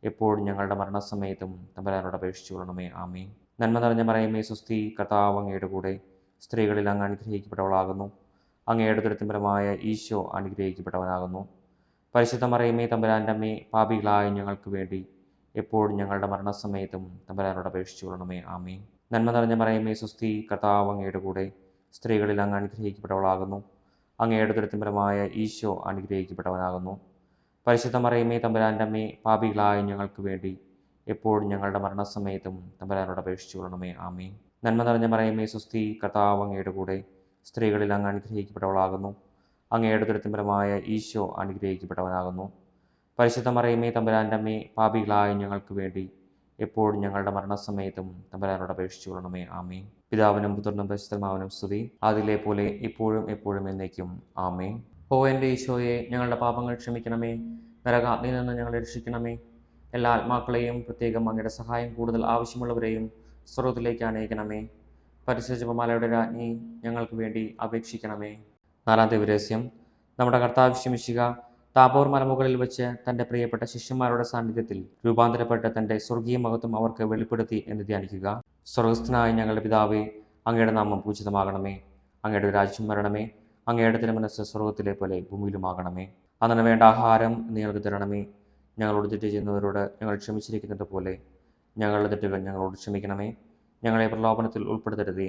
എപ്പോഴും ഞങ്ങളുടെ മരണസമയത്തും തമ്പുരാനോട് അപേക്ഷിച്ചുകൊള്ളണമേ. ആമേൻ. നന്മ നിറഞ്ഞ മറിയമേ സ്വസ്തി, കർത്താവ് അങ്ങയുടെ കൂടെ സ്ത്രീകളിൽ അങ്ങ് അനുഗ്രഹിക്കപ്പെട്ടവളാകുന്നു. അങ്ങയുടെ ഉദരത്തിൻ ഫലമായ ഈശോ അനുഗ്രഹിക്കപ്പെട്ടവനാകുന്നു. പരിശുദ്ധ മറിയമേ തമ്പുരാൻ്റെ അമ്മേ, പാപികളായ ഞങ്ങൾക്ക് വേണ്ടി എപ്പോഴും ഞങ്ങളുടെ മരണസമയത്തും തമ്പുരാനോട് അപേക്ഷിച്ചുകൊള്ളണമേ. ആമേൻ. നന്മ നിറഞ്ഞ മറിയമേ സ്വസ്തി, കർത്താവ് അങ്ങയുടെ കൂടെ സ്ത്രീകളിൽ അങ്ങ് അനുഗ്രഹിക്കപ്പെട്ടവളാകുന്നു. അങ്ങയുടെ ഉദരത്തിൻ ഫലമായ ഈശോ അനുഗ്രഹിക്കപ്പെട്ടവനാകുന്നു. പരിശുദ്ധ മറിയമേ തമ്പുരാൻ്റെ അമ്മേ, പാപികളായ ഞങ്ങൾക്ക് വേണ്ടി എപ്പോഴും ഞങ്ങളുടെ മരണസമയത്തും തമ്പുരാനോട് അപേക്ഷിച്ചുകൊള്ളണമേ. ആമേൻ. നന്മ നിറഞ്ഞ മറിയമേ സ്വസ്തി, കർത്താവ് അങ്ങയുടെ കൂടെ സ്ത്രീകളിൽ അങ്ങ് അനുഗ്രഹിക്കപ്പെട്ടവളാകുന്നു. അങ്ങയുടെ ഉദരത്തിൻ ഫലമായ ഈശോ അനുഗ്രഹിക്കപ്പെട്ടവനാകുന്നു. പരിശുദ്ധ മറിയമേ തമ്പുരാൻ്റെ അമ്മേ, പാപികളായ ഞങ്ങൾക്ക് വേണ്ടി എപ്പോഴും ഞങ്ങളുടെ മരണസമയത്തും തമ്പുരാനോട് അപേക്ഷിച്ചുകൊള്ളണമേ. ആമേൻ. പിതാവിനും പുത്രനും പരിശുദ്ധാത്മാവിനും സ്തുതി, അതിലെ പോലെ ഇപ്പോഴും എപ്പോഴും എന്നേക്കും. ആമേൻ. ഓ എൻ്റെ ഈശോയെ, ഞങ്ങളുടെ പാപങ്ങൾ ക്ഷമിക്കണമേ. നരകാഗ്നിയിൽ നിന്ന് ഞങ്ങളെ രക്ഷിക്കണമേ. എല്ലാ ആത്മാക്കളെയും, പ്രത്യേകം അങ്ങയുടെ സഹായം കൂടുതൽ ആവശ്യമുള്ളവരെയും സ്വർഗ്ഗത്തിലേക്ക് അനയിക്കണമേ. പരിശുദ്ധ ജപമാലയുടെ രാജ്ഞി, ഞങ്ങൾക്ക് വേണ്ടി അപേക്ഷിക്കണമേ. നാലാമത്തെ രഹസ്യം, നമ്മുടെ കർത്താവ് ശിമിശിക താബോർ മലമുകളിൽ വെച്ച് തൻ്റെ പ്രിയപ്പെട്ട ശിഷ്യന്മാരുടെ സാന്നിധ്യത്തിൽ രൂപാന്തരപ്പെട്ട തൻ്റെ സ്വർഗീയ മഹത്വം അവർക്ക് വെളിപ്പെടുത്തി എന്ന് ധ്യാനിക്കുക. സ്വർഗസ്ഥനായ ഞങ്ങളുടെ പിതാവേ, അങ്ങയുടെ നാമം പൂജിതമാകണമേ. അങ്ങയുടെ രാജ്യം വരണമേ. അങ്ങയുടെ തിരുമനസ്സ് സ്വർഗത്തിലെ പോലെ ഭൂമിയിലുമാകണമേ. അന്നു വേണ്ട ആഹാരം ഞങ്ങൾക്ക് തരണമേ. ഞങ്ങളോട് തെറ്റ് ചെയ്യുന്നവരോട് ഞങ്ങൾ ക്ഷമിച്ചിരിക്കുന്നത് പോലെ ഞങ്ങളുടെ തെറ്റുകൾ ഞങ്ങളോട് ക്ഷമിക്കണമേ. ഞങ്ങളെ പ്രലോഭനത്തിൽ ഉൾപ്പെടുത്തരുതേ,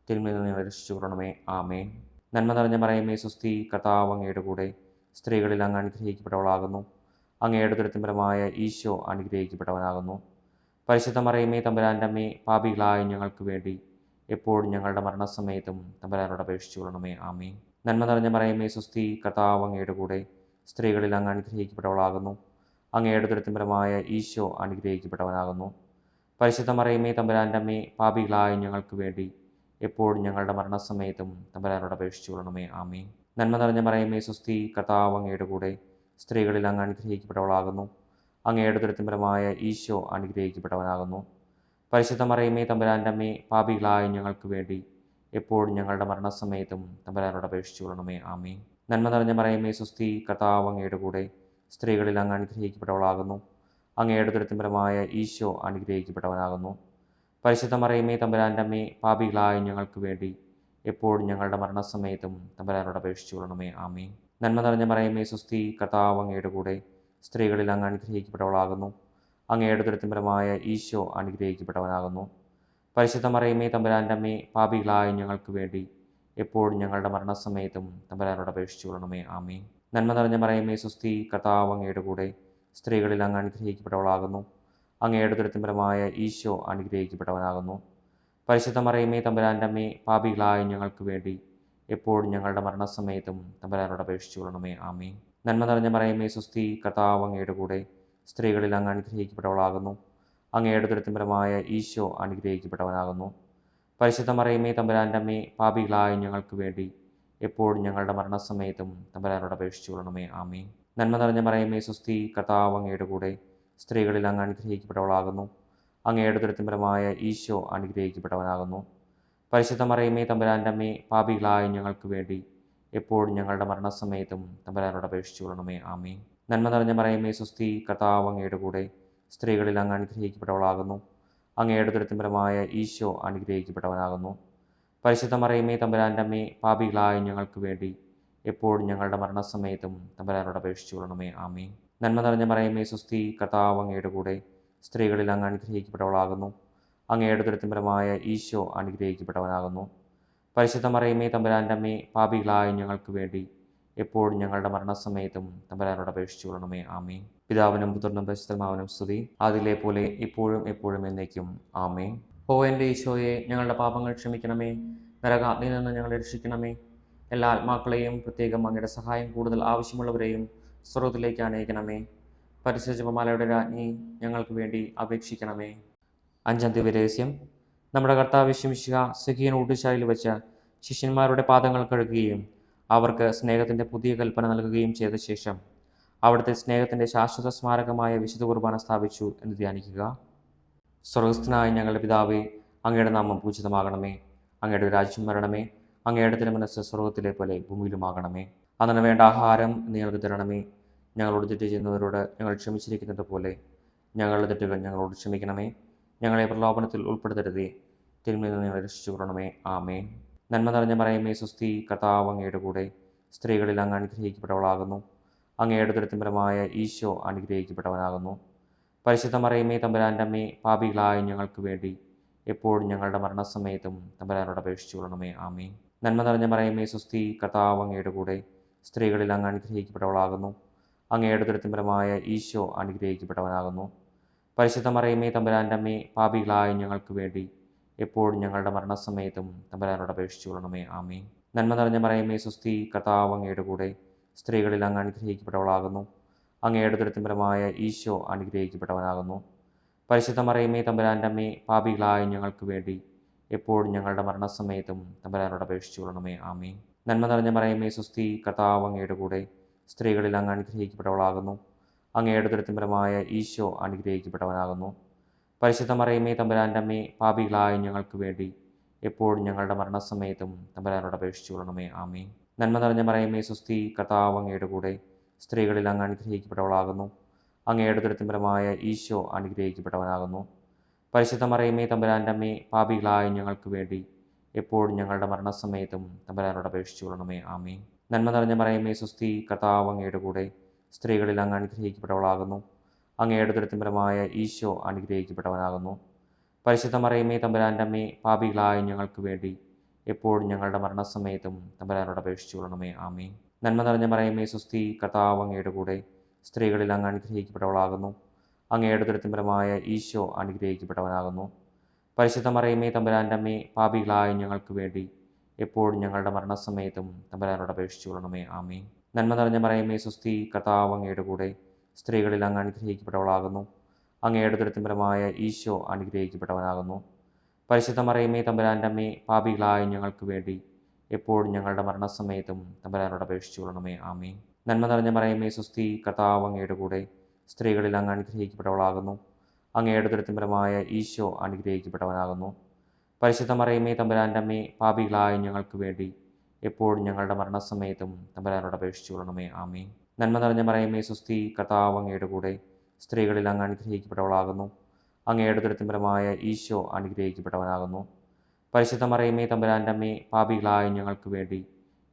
തിന്മയിൽ നിന്ന് ഞങ്ങളെ രക്ഷിച്ചുകൊള്ളണമേ. ആമേൻ. നന്മ നിറഞ്ഞ മറിയമേ സ്വസ്തി, കർത്താവ് അങ്ങയുടെ കൂടെ സ്ത്രീകളിൽ അങ്ങ് അനുഗ്രഹിക്കപ്പെട്ടവളാകുന്നു. അങ്ങയുടെ ഉദരത്തിൻ ഫലമായ ഈശോ അനുഗ്രഹിക്കപ്പെട്ടവനാകുന്നു. പരിശുദ്ധ മറിയമേ തമ്പുരാൻ്റെ അമ്മേ, പാപികളായ ഞങ്ങൾക്ക് വേണ്ടി എപ്പോഴും ഞങ്ങളുടെ മരണസമയത്തും തമ്പുരാനോട് അപേക്ഷിച്ചുകൊള്ളണമേ. ആമേൻ. നന്മ നിറഞ്ഞ മറിയമേ സ്വസ്തി, കർത്താവ് അങ്ങയുടെ കൂടെ സ്ത്രീകളിൽ അങ്ങ് അനുഗ്രഹിക്കപ്പെട്ടവളാകുന്നു. അങ്ങയുടെ ഉദരത്തിൻ ഫലമായ ഈശോ അനുഗ്രഹിക്കപ്പെട്ടവനാകുന്നു. പരിശുദ്ധ മറിയമേ തമ്പുരാൻ്റെ അമ്മേ, പാപികളായ ഞങ്ങൾക്ക് വേണ്ടി എപ്പോഴും ഞങ്ങളുടെ മരണസമയത്തും തമ്പുരാനോട് അപേക്ഷിച്ചുകൊള്ളണമേ. ആമേൻ. നന്മ നിറഞ്ഞ മറിയമേ സ്വസ്തി, കർത്താവ് അങ്ങയുടെ കൂടെ സ്ത്രീകളിൽ അങ്ങ് അനുഗ്രഹിക്കപ്പെട്ടവളാകുന്നു. അങ്ങയുടെ ഉദരത്തിൻ ഫലമായ ഈശോ അനുഗ്രഹിക്കപ്പെട്ടവനാകുന്നു. പരിശുദ്ധ മറിയമേ തമ്പുരാൻ്റെ അമ്മേ, പാപികളായ ഞങ്ങൾക്ക് വേണ്ടി എപ്പോഴും ഞങ്ങളുടെ മരണസമയത്തും തമ്പുരാനോട് അപേക്ഷിച്ചുകൊള്ളണമേ. ആമേൻ. നന്മ നിറഞ്ഞ മറിയമേ സ്വസ്തി, കർത്താവ് അങ്ങയുടെ കൂടെ സ്ത്രീകളിൽ അങ്ങ് അനുഗ്രഹിക്കപ്പെട്ടവളാകുന്നു. അങ്ങയുടെ ഉദരത്തിൻ ഫലമായ ഈശോ അനുഗ്രഹിക്കപ്പെട്ടവനാകുന്നു. പരിശുദ്ധ മറിയമേ തമ്പുരാൻ്റെ അമ്മേ, പാപികളായ ഞങ്ങൾക്ക് വേണ്ടി എപ്പോഴും ഞങ്ങളുടെ മരണസമയത്തും തമ്പുരാനോട് അപേക്ഷിച്ചുകൊള്ളണമേ. ആമേൻ. നന്മ നിറഞ്ഞ മറിയമേ സ്വസ്തി, കർത്താവ് അങ്ങയുടെ കൂടെ സ്ത്രീകളിൽ അങ്ങ് അനുഗ്രഹിക്കപ്പെട്ടവളാകുന്നു. അങ്ങയുടെ ഉദരത്തിൻ ഫലമായ ഈശോ അനുഗ്രഹിക്കപ്പെട്ടവനാകുന്നു. പരിശുദ്ധ മറിയമേ തമ്പുരാൻ്റെ അമ്മേ, പാപികളായ ഞങ്ങൾക്ക് വേണ്ടി എപ്പോഴും ഞങ്ങളുടെ മരണസമയത്തും തമ്പുരാനോട് അപേക്ഷിച്ചുകൊള്ളണമേ. ആമേൻ. നന്മ നിറഞ്ഞ മറിയമേ സ്വസ്തി, കർത്താവ് അങ്ങയുടെ കൂടെ സ്ത്രീകളിൽ അങ്ങ് അനുഗ്രഹിക്കപ്പെട്ടവളാകുന്നു. അങ്ങയുടെ ഉദരത്തിൻ ഫലമായ ഈശോ അനുഗ്രഹിക്കപ്പെട്ടവനാകുന്നു. പരിശുദ്ധ മറിയമേ തമ്പുരാൻ്റെ അമ്മേ, പാപികളായ ഞങ്ങൾക്ക് വേണ്ടി എപ്പോഴും ഞങ്ങളുടെ മരണസമയത്തും തമ്പുരാനോട് അപേക്ഷിച്ചു കൊള്ളണമേ. ആമേൻ. നന്മ നിറഞ്ഞ മറിയമേ സ്വസ്തി, കർത്താവ് അങ്ങയുടെ കൂടെ സ്ത്രീകളിൽ അങ്ങ് അനുഗ്രഹിക്കപ്പെട്ടവളാകുന്നു. അങ്ങയുടെ ഉദരത്തിൻ ഫലമായ ഈശോ അനുഗ്രഹിക്കപ്പെട്ടവനാകുന്നു. പരിശുദ്ധ മറിയമേ തമ്പുരാൻ്റെ അമ്മേ, പാപികളായ ഞങ്ങൾക്ക് വേണ്ടി എപ്പോഴും ഞങ്ങളുടെ മരണസമയത്തും തമ്പുരാനോട് അപേക്ഷിച്ചു കൊള്ളണമേ. ആമേൻ. നന്മ നിറഞ്ഞ മറിയമേ സ്വസ്തി, കർത്താവ് അങ്ങയുടെ കൂടെ സ്ത്രീകളിൽ അങ്ങ് അനുഗ്രഹിക്കപ്പെട്ടവളാകുന്നു. അങ്ങയുടെ ഉദരത്തിൻ ഫലമായ ഈശോ അനുഗ്രഹിക്കപ്പെട്ടവനാകുന്നു. പരിശുദ്ധ മറിയമേ തമ്പുരാൻ്റെ അമ്മേ, പാപികളായ ഞങ്ങൾക്ക് വേണ്ടി എപ്പോഴും ഞങ്ങളുടെ മരണസമയത്തും തമ്പുരാനോട് അപേക്ഷിച്ചു കൊള്ളണമേ. ആമേൻ. നന്മ നിറഞ്ഞ മറിയമേ സ്വസ്തി, കർത്താവ് അങ്ങയുടെ കൂടെ സ്ത്രീകളിൽ അങ്ങ് അനുഗ്രഹിക്കപ്പെട്ടവളാകുന്നു. അങ്ങയുടെ ഉദരത്തിൻ ഫലമായ ഈശോ അനുഗ്രഹിക്കപ്പെട്ടവനാകുന്നു. പരിശുദ്ധ മറിയമേ തമ്പുരാൻ്റെ അമ്മേ, പാപികളായ ഞങ്ങൾക്ക് വേണ്ടി എപ്പോഴും ഞങ്ങളുടെ മരണസമയത്തും തമ്പുരാനോട് അപേക്ഷിച്ചു കൊള്ളണമേ. ആമേൻ. നന്മ നിറഞ്ഞ മറിയമേ സ്വസ്തി, കർത്താവ് അങ്ങയുടെ കൂടെ സ്ത്രീകളിൽ അങ്ങ് അനുഗ്രഹിക്കപ്പെട്ടവളാകുന്നു. അങ്ങയുടെ ഉദരത്തിൻ ഫലമായ ഈശോ അനുഗ്രഹിക്കപ്പെട്ടവനാകുന്നു. പരിശുദ്ധ മറിയമേ തമ്പുരാൻ്റെ അമ്മേ, പാപികളായ ഞങ്ങൾക്ക് വേണ്ടി എപ്പോഴും ഞങ്ങളുടെ മരണസമയത്തും തമ്പുരാനോട് അപേക്ഷിച്ചു കൊള്ളണമേ. ആമേൻ. പിതാവിനും പുത്രനും പരിശുദ്ധാത്മാവിനും സ്തുതി, അതിലെ പോലെ ഇപ്പോഴും എപ്പോഴും എന്നേക്കും. ആമേൻ. ഓ എൻ്റെ ഈശോയെ, ഞങ്ങളുടെ പാപങ്ങൾ ക്ഷമിക്കണമേ, നരകാഗ്നിയിൽ നിന്ന് ഞങ്ങളെ രക്ഷിക്കണമേ. എല്ലാ ആത്മാക്കളെയും, പ്രത്യേകം അങ്ങയുടെ സഹായം കൂടുതൽ ആവശ്യമുള്ളവരെയും സ്വർഗ്ഗത്തിലേക്ക് അനയിക്കണമേ. പരിശുദ്ധ ജപമാലയുടെ രാജ്ഞി, ഞങ്ങൾക്ക് വേണ്ടി അപേക്ഷിക്കണമേ. അഞ്ചാം ദിവ്യരഹസ്യം. നമ്മുടെ കർത്താവ് യേശു മിശിഹ സഖീയൻ ഊട്ടുശാലയിൽ വെച്ച് ശിഷ്യന്മാരുടെ പാദങ്ങൾ കഴുകുകയും അവർക്ക് സ്നേഹത്തിൻ്റെ പുതിയ കൽപ്പന നൽകുകയും ചെയ്ത ശേഷം അവിടുത്തെ സ്നേഹത്തിൻ്റെ ശാശ്വത സ്മാരകമായ വിശുദ്ധ കുർബാന സ്ഥാപിച്ചു എന്ന് ധ്യാനിക്കുക. സ്വർഗസ്ഥനായ ഞങ്ങളുടെ പിതാവേ, അങ്ങയുടെ നാമം പൂജിതമാകണമേ. അങ്ങയുടെ രാജ്യം വരണമേ. അങ്ങയുടെ തിരുമനസ്സ് സ്വർഗത്തിലെ പോലെ ഭൂമിയിലുമാകണമേ. അന്നു വേണ്ട ആഹാരം ഞങ്ങൾക്ക് തരണമേ. ഞങ്ങളോട് തെറ്റ് ചെയ്യുന്നവരോട് ഞങ്ങൾ ക്ഷമിച്ചിരിക്കുന്നത് പോലെ ഞങ്ങളുടെ തെറ്റുകൾ ഞങ്ങളോട് ക്ഷമിക്കണമേ. ഞങ്ങളെ പ്രലോഭനത്തിൽ ഉൾപ്പെടുത്തരുതേ, തിന്മയിൽ നിന്ന് ഞങ്ങളെ രക്ഷിച്ചു കൊള്ളണമേ. ആമേൻ. നന്മ നിറഞ്ഞ മറിയമേ സ്വസ്തി, കർത്താവ് അങ്ങയുടെ കൂടെ സ്ത്രീകളിൽ അങ്ങ് അനുഗ്രഹിക്കപ്പെട്ടവളാകുന്നു. അങ്ങയുടെ ഉദരത്തിൻ ഫലമായ ഈശോ അനുഗ്രഹിക്കപ്പെട്ടവനാകുന്നു. പരിശുദ്ധ മറിയമേ തമ്പുരാൻ്റെ അമ്മേ, പാപികളായ ഞങ്ങൾക്ക് വേണ്ടി എപ്പോഴും ഞങ്ങളുടെ മരണസമയത്തും തമ്പുരാനോട് അപേക്ഷിച്ചു കൊള്ളണമേ. ആമേൻ. നന്മ നിറഞ്ഞ മറിയമേ സ്വസ്തി, കർത്താവ് അങ്ങയുടെ കൂടെ സ്ത്രീകളിൽ അങ്ങ് അനുഗ്രഹിക്കപ്പെട്ടവളാകുന്നു. അങ്ങയുടെ ഉദരത്തിൻ ഫലമായ ഈശോ അനുഗ്രഹിക്കപ്പെട്ടവനാകുന്നു. പരിശുദ്ധ മറിയമേ തമ്പുരാൻ്റെ അമ്മേ, പാപികളായ ഞങ്ങൾക്ക് വേണ്ടി എപ്പോഴും ഞങ്ങളുടെ മരണസമയത്തും തമ്പുരാനോട് അപേക്ഷിച്ചു കൊള്ളണമേ. ആമേൻ. നന്മ നിറഞ്ഞ മറിയമേ സ്വസ്തി, കർത്താവ് അങ്ങയുടെ കൂടെ സ്ത്രീകളിൽ അങ്ങ് അനുഗ്രഹിക്കപ്പെട്ടവളാകുന്നു. അങ്ങയുടെ ഉദരത്തിൻ ഫലമായ ഈശോ അനുഗ്രഹിക്കപ്പെട്ടവനാകുന്നു. പരിശുദ്ധ മറിയമേ തമ്പുരാൻ്റെ അമ്മേ, പാപികളായ ഞങ്ങൾക്ക് വേണ്ടി എപ്പോഴും ഞങ്ങളുടെ മരണസമയത്തും തമ്പുരാനോട് അപേക്ഷിച്ചു കൊള്ളണമേ. ആമേൻ. നന്മ നിറഞ്ഞ മറിയമേ സ്വസ്തി, കർത്താവ് അങ്ങയുടെ കൂടെ സ്ത്രീകളിൽ അങ്ങ് അനുഗ്രഹിക്കപ്പെട്ടവളാകുന്നു. അങ്ങയുടെ ഉദരത്തിൻ ഫലമായ ഈശോ അനുഗ്രഹിക്കപ്പെട്ടവനാകുന്നു. പരിശുദ്ധ മറിയമേ തമ്പുരാൻ്റെ അമ്മേ, പാപികളായ ഞങ്ങൾക്ക് വേണ്ടി എപ്പോഴും ഞങ്ങളുടെ മരണസമയത്തും തമ്പുരാനോട് അപേക്ഷിച്ചു കൊള്ളണമേ. ആമേൻ. നന്മ നിറഞ്ഞ മറിയമേ സ്വസ്തി, കർത്താവ് അങ്ങയുടെ കൂടെ സ്ത്രീകളിൽ അങ്ങ് അനുഗ്രഹിക്കപ്പെട്ടവളാകുന്നു. അങ്ങയുടെ ഉദരത്തിൻ ഫലമായ ഈശോ അനുഗ്രഹിക്കപ്പെട്ടവനാകുന്നു. പരിശുദ്ധ മറിയമേ തമ്പുരാൻ്റെ അമ്മേ, പാപികളായ ഞങ്ങൾക്ക് വേണ്ടി എപ്പോഴും ഞങ്ങളുടെ മരണസമയത്തും തമ്പുരാനോട് അപേക്ഷിച്ചു കൊള്ളണമേ. ആമേൻ. നന്മ നിറഞ്ഞ മറിയമേ സ്വസ്തി, കർത്താവ് അങ്ങയുടെ കൂടെ സ്ത്രീകളിൽ അങ്ങ് അനുഗ്രഹിക്കപ്പെട്ടവളാകുന്നു. അങ്ങയുടെ ഉദരത്തിൻ ഫലമായ ഈശോ അനുഗ്രഹിക്കപ്പെട്ടവനാകുന്നു. പരിശുദ്ധ മറിയമേ തമ്പുരാൻ്റെ അമ്മേ, പാപികളായ ഞങ്ങൾക്ക് വേണ്ടി എപ്പോഴും ഞങ്ങളുടെ മരണസമയത്തും തമ്പുരാനോട് അപേക്ഷിച്ചു കൊള്ളണമേ. ആമേൻ. നന്മ നിറഞ്ഞ മറിയമേ സ്വസ്തി, കർത്താവ് അങ്ങയുടെ കൂടെ സ്ത്രീകളിൽ അങ്ങ് അനുഗ്രഹിക്കപ്പെട്ടവളാകുന്നു. അങ്ങയുടെ ഉദരത്തിൻ ഫലമായ ഈശോ അനുഗ്രഹിക്കപ്പെട്ടവനാകുന്നു. പരിശുദ്ധ മറിയമേ തമ്പുരാൻ്റെ അമ്മേ, പാപികളായ ഞങ്ങൾക്ക് വേണ്ടി എപ്പോഴും ഞങ്ങളുടെ മരണസമയത്തും തമ്പുരാനോട് അപേക്ഷിച്ചു കൊള്ളണമേ. ആമേൻ. നന്മ നിറഞ്ഞ മറിയമേ സ്വസ്തി, കർത്താവ് അങ്ങയുടെ കൂടെ സ്ത്രീകളിൽ അങ്ങ് അനുഗ്രഹിക്കപ്പെട്ടവളാകുന്നു. അങ്ങയുടെ ഉദരത്തിൻ ഫലമായ ഈശോ അനുഗ്രഹിക്കപ്പെട്ടവനാകുന്നു. പരിശുദ്ധ മറിയമേ തമ്പുരാൻ്റെ അമ്മേ, പാപികളായ ഞങ്ങൾക്ക് വേണ്ടി എപ്പോഴും ഞങ്ങളുടെ മരണസമയത്തും തമ്പുരാനോട് അപേക്ഷിച്ചു കൊള്ളണമേ. ആമേൻ. നന്മ നിറഞ്ഞ മറിയമേ സ്വസ്തി, കർത്താവ് അങ്ങയുടെ കൂടെ സ്ത്രീകളിൽ അങ്ങ് അനുഗ്രഹിക്കപ്പെട്ടവളാകുന്നു. അങ്ങയുടെ ഉദരത്തിൻ ഫലമായ ഈശോ അനുഗ്രഹിക്കപ്പെട്ടവനാകുന്നു. പരിശുദ്ധ മറിയമേ തമ്പുരാൻ്റെ അമ്മേ, പാപികളായ ഞങ്ങൾക്ക് വേണ്ടി എപ്പോഴും ഞങ്ങളുടെ മരണസമയത്തും തമ്പുരാനോട് അപേക്ഷിച്ചു കൊള്ളണമേ. ആമേൻ. നന്മ നിറഞ്ഞ മറിയമേ സ്വസ്തി, കർത്താവ് അങ്ങയുടെ കൂടെ സ്ത്രീകളിൽ അങ്ങ് അനുഗ്രഹിക്കപ്പെട്ടവളാകുന്നു. അങ്ങയുടെ ഉദരത്തിൻ ഫലമായ ഈശോ അനുഗ്രഹിക്കപ്പെട്ടവനാകുന്നു. പരിശുദ്ധ മറിയമേ തമ്പുരാൻ്റെ അമ്മേ, പാപികളായ ഞങ്ങൾക്ക് വേണ്ടി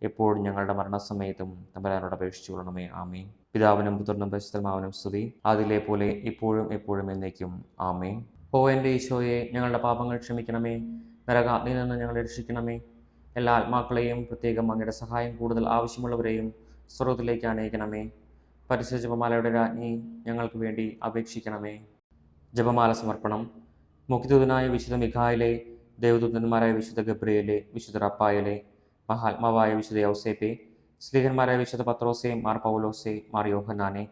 എപ്പോഴും ഞങ്ങളുടെ മരണസമയത്തും തമ്പുരാനോട് അപേക്ഷിച്ചു കൊള്ളണമേ. ആമേൻ. പിതാവിനും പുത്രനും പരിശുദ്ധാത്മാവിനും സ്തുതി, അതിലെ പോലെ ഇപ്പോഴും എപ്പോഴും എന്നേക്കും. ആമേൻ. ഓ എൻ്റെ ഈശോയെ, ഞങ്ങളുടെ പാപങ്ങൾ ക്ഷമിക്കണമേ, നരകാഗ്നിയിൽ നിന്ന് ഞങ്ങളെ രക്ഷിക്കണമേ. എല്ലാ ആത്മാക്കളെയും, പ്രത്യേകം അങ്ങയുടെ സഹായം കൂടുതൽ ആവശ്യമുള്ളവരെയും സ്വർഗ്ഗത്തിലേക്ക് അനയിക്കണമേ. പരിശുദ്ധ ജപമാലയുടെ രാജ്ഞി, ഞങ്ങൾക്ക് വേണ്ടി അപേക്ഷിക്കണമേ. ജപമാല സമർപ്പണം. മുഖ്യദൂതനായ വിശുദ്ധ മിഖായേലേ, ദേവദൂതന്മാരായ വിശുദ്ധ ഗബ്രിയേലേ, വിശുദ്ധ റഫായേലേ, മഹാത്മാവായ വിശുദ്ധ യൗസേപ്പെ, സ്ലീഹന്മാരായ വിശുദ്ധ പത്രോസെ, മാർ പൗലോസെ, മാർ യോഹന്നാനെ,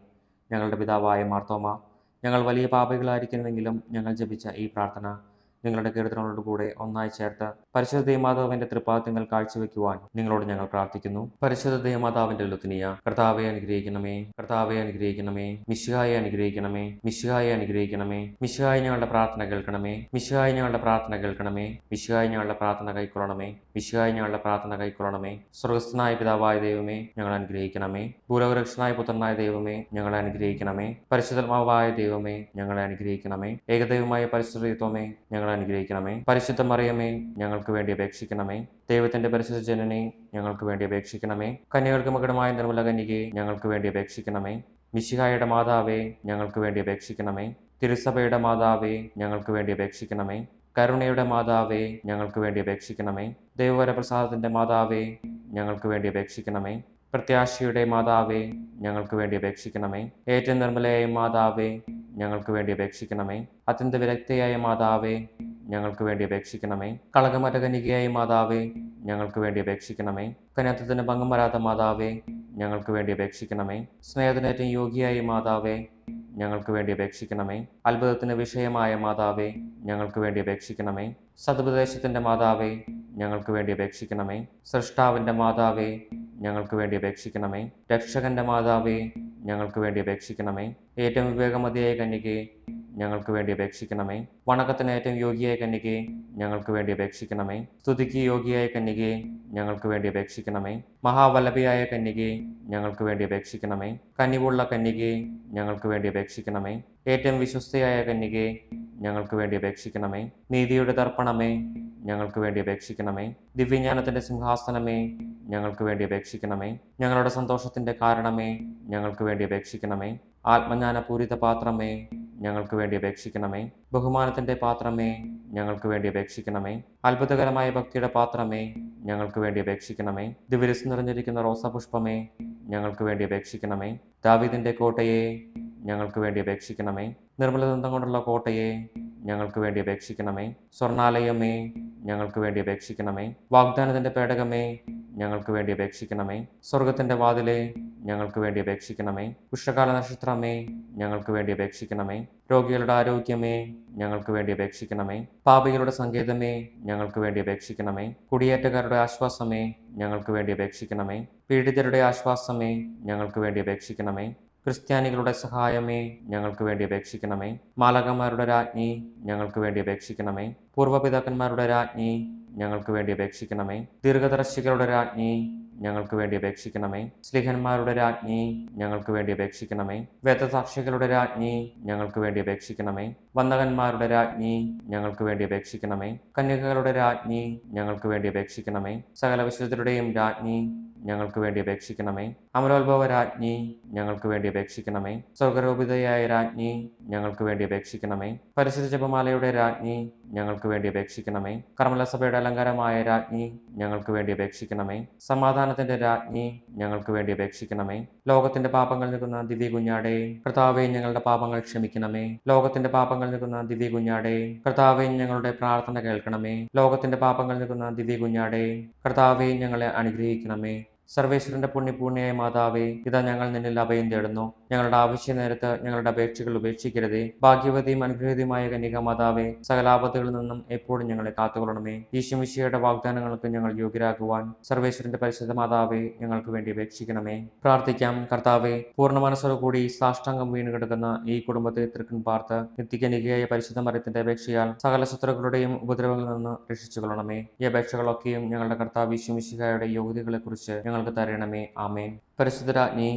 ഞങ്ങളുടെ പിതാവായ മാർത്തോമ, ഞങ്ങൾ വലിയ പാപികളായിരിക്കുന്നുവെങ്കിലും ഞങ്ങൾ ജപിച്ച ഈ പ്രാർത്ഥന നിങ്ങളുടെ കീർത്തനങ്ങളോടുകൂടെ ഒന്നായി ചേർത്ത് പരിശുദ്ധ ദൈവമാതാവിന്റെ തൃപ്പാദങ്ങൾ കാഴ്ചവെക്കുവാൻ നിങ്ങളോട് ഞങ്ങൾ പ്രാർത്ഥിക്കുന്നു. പരിശുദ്ധ ദൈവമാതാവിന്റെ ലുത്തിനിയ, കർത്താവെ അനുഗ്രഹിക്കണമേ, കർത്താവെ അനുഗ്രഹിക്കണമേ, മിശിഹായെ അനുഗ്രഹിക്കണമേ, മിശിഹായെ അനുഗ്രഹിക്കണമേ, മിശിഹായെ ഞങ്ങളുടെ പ്രാർത്ഥന കേൾക്കണമേ, മിശിഹായെ ഞങ്ങളുടെ പ്രാർത്ഥന കേൾക്കണമേ, മിശിഹായെ ഞങ്ങളുടെ പ്രാർത്ഥന കൈക്കൊള്ളണമേ, മിശിഹായെ ഞങ്ങളുടെ പ്രാർത്ഥന കൈക്കൊള്ളണമേ. സ്വർഗസ്ഥനായ പിതാവായ ദൈവമേ, ഞങ്ങൾ അനുഗ്രഹിക്കണമേ. ഭൂലോകരക്ഷനായ പുത്രനായ ദൈവമേ, ഞങ്ങളെ അനുഗ്രഹിക്കണമേ. പരിശുദ്ധാത്മാവായ ദൈവമേ, ഞങ്ങളെ അനുഗ്രഹിക്കണമേ. ഏകദൈവമായ പരിശുദ്ധത്വമേ, ഞങ്ങളെ അനുഗ്രഹിക്കണമേ. പരിശുദ്ധ മറിയമേ, ഞങ്ങൾക്ക് വേണ്ടി അപേക്ഷിക്കണമേ. ദൈവത്തിന്റെ പരിശുദ്ധ ജനനെ, ഞങ്ങൾക്ക് വേണ്ടി അപേക്ഷിക്കണമേ. കന്യകൾക്ക് മകുടമായ നിർമ്മല കന്യകയെ, ഞങ്ങൾക്ക് വേണ്ടി അപേക്ഷിക്കണമേ. മിശിഹായുടെ മാതാവേ, ഞങ്ങൾക്ക് വേണ്ടി അപേക്ഷിക്കണമേ. തിരുസഭയുടെ മാതാവേ, ഞങ്ങൾക്ക് വേണ്ടി അപേക്ഷിക്കണമേ. കരുണയുടെ മാതാവേ, ഞങ്ങൾക്ക് വേണ്ടി അപേക്ഷിക്കണമേ. ദൈവവരപ്രസാദത്തിന്റെ മാതാവേ, ഞങ്ങൾക്ക് വേണ്ടി അപേക്ഷിക്കണമേ. പ്രത്യാശയുടെ മാതാവേ, ഞങ്ങൾക്ക് വേണ്ടി അപേക്ഷിക്കണമേ. ഏറ്റവും നിർമ്മലയായ മാതാവേ, ഞങ്ങൾക്ക് വേണ്ടി അപേക്ഷിക്കണമേ. അത്യന്ത വിരക്തയായ മാതാവേ, ഞങ്ങൾക്ക് വേണ്ടി അപേക്ഷിക്കണമേ. കളങ്കമറ്റ കന്യകയായ മാതാവേ, ഞങ്ങൾക്ക് വേണ്ടി അപേക്ഷിക്കണമേ. കന്യാത്വത്തിന് ഭംഗം വരാത്ത മാതാവേ, ഞങ്ങൾക്ക് വേണ്ടി അപേക്ഷിക്കണമേ. സ്നേഹത്തിനേറ്റവും യോഗ്യയായ മാതാവേ, ഞങ്ങൾക്ക് വേണ്ടി അപേക്ഷിക്കണമേ. അത്ഭുതത്തിന് വിഷയമായ മാതാവേ, ഞങ്ങൾക്ക് വേണ്ടി അപേക്ഷിക്കണമേ. സതുപദേശത്തിന്റെ മാതാവേ, ഞങ്ങൾക്ക് വേണ്ടി അപേക്ഷിക്കണമേ. സൃഷ്ടാവിന്റെ മാതാവേ, ഞങ്ങൾക്ക് വേണ്ടി അപേക്ഷിക്കണമേ. രക്ഷകന്റെ മാതാവേ, ഞങ്ങൾക്ക് വേണ്ടി അപേക്ഷിക്കണമേ. ഏറ്റവും വിവേകമതിയായ കന്യകയെ, ഞങ്ങൾക്ക് വേണ്ടി അപേക്ഷിക്കണമേ. വണക്കത്തിന് ഏറ്റവും യോഗ്യയായ കന്യകയെ, ഞങ്ങൾക്ക് വേണ്ടി അപേക്ഷിക്കണമേ. സ്തുതിക്ക് യോഗ്യയായ കന്യകയെ, ഞങ്ങൾക്ക് വേണ്ടി അപേക്ഷിക്കണമേ. മഹാവല്ലഭിയായ കന്യകയെ, ഞങ്ങൾക്ക് വേണ്ടി അപേക്ഷിക്കണമേ. കനിവുള്ള കന്യകയെ, ഞങ്ങൾക്ക് വേണ്ടി അപേക്ഷിക്കണമേ. ഏറ്റവും വിശ്വസ്തയായ കന്യകയെ, ഞങ്ങൾക്ക് വേണ്ടി അപേക്ഷിക്കണമേ. നീതിയുടെ ദർപ്പണമേ, ഞങ്ങൾക്ക് വേണ്ടി അപേക്ഷിക്കണമേ. ദിവ്യജ്ഞാനത്തിന്റെ സിംഹാസനമേ, ഞങ്ങൾക്ക് വേണ്ടി അപേക്ഷിക്കണമേ. ഞങ്ങളുടെ സന്തോഷത്തിന്റെ കാരണമേ, ഞങ്ങൾക്ക് വേണ്ടി അപേക്ഷിക്കണമേ. ആത്മജ്ഞാനപൂരിത പാത്രമേ, ഞങ്ങൾക്ക് വേണ്ടി അപേക്ഷിക്കണമേ. ബഹുമാനത്തിന്റെ പാത്രമേ, ഞങ്ങൾക്ക് വേണ്ടി അപേക്ഷിക്കണമേ. അത്ഭുതകരമായ ഭക്തിയുടെ പാത്രമേ, ഞങ്ങൾക്ക് വേണ്ടി അപേക്ഷിക്കണമേ. ദിവ്യരസം നിറഞ്ഞിരിക്കുന്ന റോസാപുഷ്പമേ, ഞങ്ങൾക്ക് വേണ്ടി അപേക്ഷിക്കണമേ. ദാവീദിന്റെ കോട്ടയെ, ഞങ്ങൾക്ക് വേണ്ടി അപേക്ഷിക്കണമേ. നിർമ്മലദന്തം കൊണ്ടുള്ള കോട്ടയെ, ഞങ്ങൾക്ക് വേണ്ടി അപേക്ഷിക്കണമേ. സ്വർണാലയമേ, ഞങ്ങൾക്ക് വേണ്ടി അപേക്ഷിക്കണമേ. വാഗ്ദാനത്തിന്റെ പേടകമേ, ഞങ്ങൾക്ക് വേണ്ടി അപേക്ഷിക്കണമേ. സ്വർഗത്തിന്റെ വാതിലെ, ഞങ്ങൾക്ക് വേണ്ടി അപേക്ഷിക്കണമേ. ഉഷകാല നക്ഷത്രമേ, ഞങ്ങൾക്ക് വേണ്ടി അപേക്ഷിക്കണമേ. രോഗികളുടെ ആരോഗ്യമേ, ഞങ്ങൾക്ക് വേണ്ടി അപേക്ഷിക്കണമേ. പാപികളുടെ സങ്കേതമേ, ഞങ്ങൾക്ക് വേണ്ടി അപേക്ഷിക്കണമേ. കുടിയേറ്റക്കാരുടെ ആശ്വാസമേ, ഞങ്ങൾക്ക് വേണ്ടി അപേക്ഷിക്കണമേ. പീഡിതരുടെ ആശ്വാസമേ, ഞങ്ങൾക്ക് വേണ്ടി അപേക്ഷിക്കണമേ. ക്രിസ്ത്യാനികളുടെ സഹായമേ, ഞങ്ങൾക്ക് വേണ്ടി അപേക്ഷിക്കണമേ. മാലാഖമാരുടെ രാജ്ഞി, ഞങ്ങൾക്ക് വേണ്ടി അപേക്ഷിക്കണമേ. പൂർവ്വപിതാക്കന്മാരുടെ രാജ്ഞി, ഞങ്ങൾക്ക് വേണ്ടി അപേക്ഷിക്കണമേ. ദീർഘദർശികളുടെ രാജ്ഞി, ഞങ്ങൾക്ക് വേണ്ടി അപേക്ഷിക്കണമേ. സ്ലിഹന്മാരുടെ രാജ്ഞി, ഞങ്ങൾക്ക് വേണ്ടി അപേക്ഷിക്കണമേ. വേദസാക്ഷികളുടെ രാജ്ഞി, ഞങ്ങൾക്ക് വേണ്ടി അപേക്ഷിക്കണമേ. വന്ദകന്മാരുടെ രാജ്ഞി, ഞങ്ങൾക്ക് വേണ്ടി അപേക്ഷിക്കണമേ. കന്യകകളുടെ രാജ്ഞി, ഞങ്ങൾക്ക് വേണ്ടി അപേക്ഷിക്കണമേ. സകല വിശുദ്ധരുടെയും രാജ്ഞി, ഞങ്ങൾക്ക് വേണ്ടി അപേക്ഷിക്കണമേ. അമലോത്ഭവ രാജ്ഞി, ഞങ്ങൾക്ക് വേണ്ടി അപേക്ഷിക്കണമേ. സ്വർഗരൂപിതയായ രാജ്ഞി, ഞങ്ങൾക്ക് വേണ്ടി അപേക്ഷിക്കണമേ. പരിശുദ്ധ ജപമാലയുടെ രാജ്ഞി, ഞങ്ങൾക്ക് വേണ്ടി അപേക്ഷിക്കണമേ. കർമ്മലസഭയുടെ അലങ്കാരമായ രാജ്ഞി, ഞങ്ങൾക്ക് വേണ്ടി അപേക്ഷിക്കണമേ. സമാധാനത്തിന്റെ രാജ്ഞി, ഞങ്ങൾക്ക് വേണ്ടി അപേക്ഷിക്കണമേ. ലോകത്തിന്റെ പാപങ്ങൾ നിൽക്കുന്ന ദിവ്യ കുഞ്ഞാടേ, കർത്താവേ ഞങ്ങളുടെ പാപങ്ങൾ ക്ഷമിക്കണമേ. ലോകത്തിന്റെ പാപങ്ങൾ നിൽക്കുന്ന ദിവ്യ കുഞ്ഞാടേ, കർത്താവേ ഞങ്ങളുടെ പ്രാർത്ഥന കേൾക്കണമേ. ലോകത്തിന്റെ പാപങ്ങൾ നിൽക്കുന്ന ദിവ്യ കുഞ്ഞാടേ, കർത്താവേ ഞങ്ങളെ അനുഗ്രഹിക്കണമേ. സർവേശ്വരന്റെ പുണ്യപൂർണ്ണയായ മാതാവേ, ഇതാ ഞങ്ങൾ നിന്നിൽ അഭയം തേടുന്നു. ഞങ്ങളുടെ ആവശ്യ നേരത്ത് ഞങ്ങളുടെ അപേക്ഷകൾ ഉപേക്ഷിക്കരുതേ. ഭാഗ്യവതിയും അനുഗ്രഹീതമായ കന്യക മാതാവേ, സകലാപത്തുകളിൽ നിന്നും എപ്പോഴും ഞങ്ങളെ കാത്തുകൊള്ളണമേ. ഈശോമിശിഹായുടെ വാഗ്ദാനങ്ങൾക്ക് ഞങ്ങൾ യോഗ്യരാകുവാൻ സർവേശ്വരന്റെ പരിശുദ്ധ മാതാവേ, ഞങ്ങൾക്ക് വേണ്ടി അപേക്ഷിക്കണമേ. പ്രാർത്ഥിക്കാം. കർത്താവേ, പൂർണ്ണ മനസ്സോടുകൂടി സാഷ്ടാംഗം വീണ് കിടക്കുന്ന ഈ കുടുംബത്തെ തൃക്കൺ പാർത്ത് നിത്യകന്യകയായ പരിശുദ്ധ മറിയത്തിന്റെ അപേക്ഷയാൽ സകല ശത്രുക്കളുടെയും ഉപദ്രവങ്ങളിൽ നിന്ന് രക്ഷിച്ചു കൊള്ളണമേ. ഈ അപേക്ഷകളൊക്കെയും ഞങ്ങളുടെ കർത്താവ് ഈശോമിശിഹായുടെ യോഗ്യതകളെക്കുറിച്ച് ഞങ്ങൾക്ക് തരണമേ. ആമേൻ. പരിശുദ്ധ രാജ്ഞി,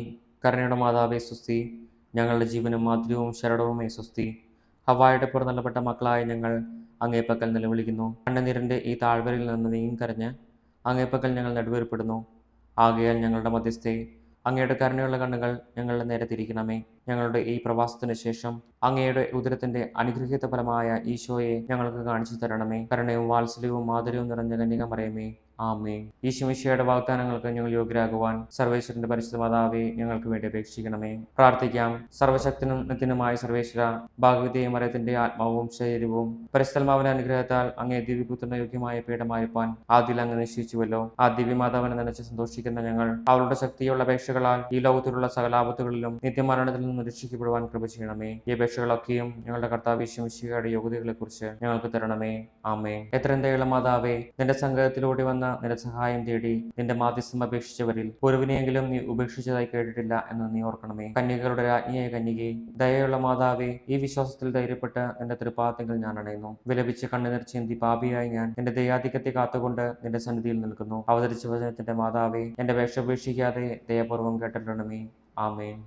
കരുണയുടെ മാതാവേ സ്വസ്തി. ഞങ്ങളുടെ ജീവനും മാധുര്യവും ശരണവുമേ സ്വസ്തി. ഹവ്വായുടെ പുറന്തള്ളപ്പെട്ട മക്കളായ ഞങ്ങൾ അങ്ങേപ്പക്കൽ നിലവിളിക്കുന്നു. കണ്ണുനീരിൻ്റെ ഈ താഴ്വരയിൽ നിന്ന് നീങ്ങിക്കരഞ്ഞ് അങ്ങേപ്പക്കൽ ഞങ്ങൾ നെടുവേർപ്പെടുന്നു. ആകയാൽ ഞങ്ങളുടെ മധ്യസ്ഥെ, അങ്ങയുടെ കരുണയുള്ള കണ്ണുകൾ ഞങ്ങളുടെ നേരെ തിരിക്കണമേ. ഞങ്ങളുടെ ഈ പ്രവാസത്തിന് ശേഷം അങ്ങയുടെ ഉദരത്തിന്റെ അനുഗ്രഹീത ഫലമായ ഈശോയെ ഞങ്ങൾക്ക് കാണിച്ചു തരണമേ. കരുണയും വാത്സല്യവും മാധുര്യവും നിറഞ്ഞ കന്യക മറിയമേ, ആമേൻ. ഈശോമിശിഹായുടെ വാഗ്ദാനങ്ങൾക്ക് ഞങ്ങൾ യോഗ്യരാകുവാൻ സർവേശ്വരന്റെ പരിശുദ്ധ മാതാവേ, ഞങ്ങൾക്ക് വേണ്ടി അപേക്ഷിക്കണമേ. പ്രാർത്ഥിക്കാം. സർവശക്തനും നിത്യനുമായ സർവേശ്വര, ഭാഗവതിയെ മറിയത്തിന്റെ ആത്മാവും ശരീരവും പരിശുദ്ധാത്മാവിന്റെ അനുഗ്രഹത്താൽ അങ്ങേ ദിവ്യപുത്രന് യോഗ്യമായ പീഠമായിരിക്കാൻ ആദ്യം അങ്ങ് നിശ്ചയിച്ചുവല്ലോ. ആ ദിവ്യമാതാവിനെ നനച്ച് സന്തോഷിക്കുന്ന ഞങ്ങൾ അവളുടെ ശക്തിയുള്ള അപേക്ഷകളാൽ ഈ ലോകത്തിലുള്ള സകലാപത്തുകളിലും നിത്യമരണത്തിൽ നിന്നും രക്ഷിക്കപ്പെടുവാൻ കൃപ ചെയ്യണമേ. ഈ അപേക്ഷകളൊക്കെയും ഞങ്ങളുടെ കർത്താവ് ഈശോമിശിഹായുടെ യോഗ്യതകളെ കുറിച്ച് ഞങ്ങൾക്ക് തരണമേ. ആമേൻ. എത്രയും ദയുള്ള മാതാവേ, നിന്റെ സംഘത്തിലൂടെ വന്ന നിന്റെ സഹായം തേടി നിന്റെ മാധ്യസ്ഥം അപേക്ഷിച്ചവരിൽ ഒരുവിനെയെങ്കിലും നീ ഉപേക്ഷിച്ചതായി കേട്ടിട്ടില്ല എന്ന് നീ ഓർക്കണമേ. കന്യകളുടെ രാജ്ഞിയായ കന്യകെ, ദയയുള്ള മാതാവേ, ഈ വിശ്വാസത്തിൽ ധൈര്യപ്പെട്ട് നിന്റെ തൃപ്പാദത്തിൽ ഞാൻ അണയുന്നു. വിലപിച്ച് കണ്ണുനീർ ചിന്തി പാപിയായി ഞാൻ നിന്റെ ദയാധിക്യത്തെ കാത്തുകൊണ്ട് നിന്റെ സന്നിധിയിൽ നിൽക്കുന്നു. അവതരിച്ച വചനത്തിന്റെ മാതാവേ, എന്റെ അപേക്ഷ ഉപേക്ഷിക്കാതെ ദയപൂർവ്വം കേട്ടിരണമേ. ആമേൻ.